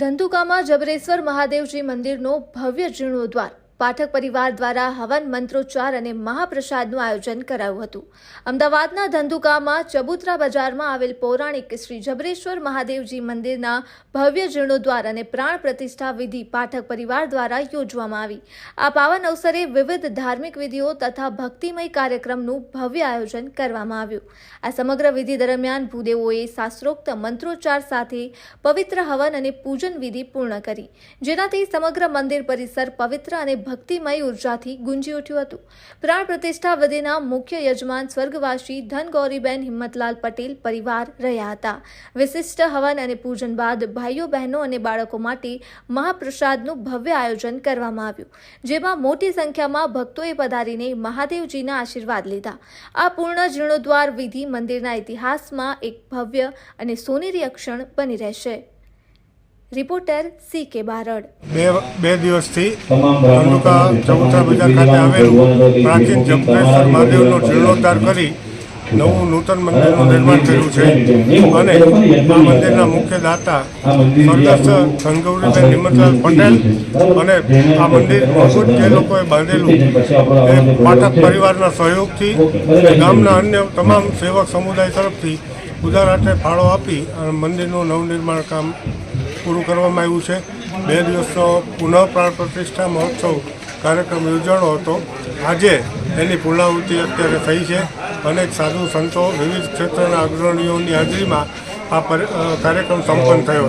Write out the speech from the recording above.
ધંધુકામાં જબરેશ્વર મહાદેવજી મંદિરનો ભવ્ય જીર્ણોદ્વાર પાઠક પરિવાર દ્વારા હવન મંત્રોચ્ચાર અને મહાપ્રસાદનું આયોજન કરાયું હતું। અમદાવાદના ધંધુકામાં ચબુતરા બજારમાં આવેલ પૌરાણિક શ્રી જબરેશ્વર મહાદેવજી મંદિરના ભવ્ય જીર્ણોદ્વાર અને પ્રાણ પ્રતિષ્ઠા વિધિ પાઠક પરિવાર દ્વારા યોજવામાં આવી। આ પાવન અવસરે વિવિધ ધાર્મિક વિધિઓ તથા ભક્તિમય કાર્યક્રમનું ભવ્ય આયોજન કરવામાં આવ્યું। આ સમગ્ર વિધિ દરમિયાન ભૂદેવોએ શાસ્ત્રોક્ત મંત્રોચ્ચાર સાથે પવિત્ર હવન અને પૂજન વિધિ પૂર્ણ કરી, જેનાથી સમગ્ર મંદિર પરિસર પવિત્ર અને ભક્તિમય ઉર્જાથી ગુંજી ઉઠ્યું હતું। પ્રાણ પ્રતિષ્ઠા વિધિના મુખ્ય યજમાન સ્વર્ગવાસી ધનગૌરીબેન હિંમતલાલ પટેલ પરિવાર રહ્યા હતા। વિશિષ્ટ હવન અને પૂજન બાદ ભાઈઓ બહેનો અને બાળકો માટે મહાપ્રસાદનું ભવ્ય આયોજન કરવામાં આવ્યું, જેમાં મોટી સંખ્યામાં ભક્તોએ પધારીને મહાદેવજીના આશીર્વાદ લીધા। આ પૂર્ણ જીર્ણોદ્વાર વિધિ મંદિરના ઇતિહાસમાં એક ભવ્ય અને સોનેરી અક્ષણ બની રહેશે। Reporter CK Barad. બે દિવસથી ધંધુકા ચબુતરા બજાર ખાતે આવેલું પ્રાચીન જબરેશ્વર મહાદેવનો જીર્ણોદ્ધાર કરી નૂતન મંદિરનું નિર્માણ થયું છે અને આ મંદિરના મુખ્ય દાતા સ્વર્ગસ્થ ધનગૌરીબેન હિંમતલાલ પટેલ અને આ મંદિર મૂળભૂત જે લોકોએ બાંધેલું એ પાઠક પરિવારના સહયોગથી ગામના અન્ય તમામ સેવક સમુદાય તરફથી ઉદારાટે ફાળો આપી અને મંદિરનું નવનિર્માણ કામ પૂરું કરવામાં આવ્યું છે। 2 દિવસનો પુનઃ પ્રાણ પ્રતિષ્ઠા મહોત્સવ કાર્યક્રમ યોજાયો હતો। આજે એની પૂર્ણાહુતિ અત્યારે થઈ છે। અનેક સાધુ સંતો વિવિધ ક્ષેત્રના અગ્રણીઓની હાજરીમાં આ કાર્યક્રમ સંપન્ન થયો।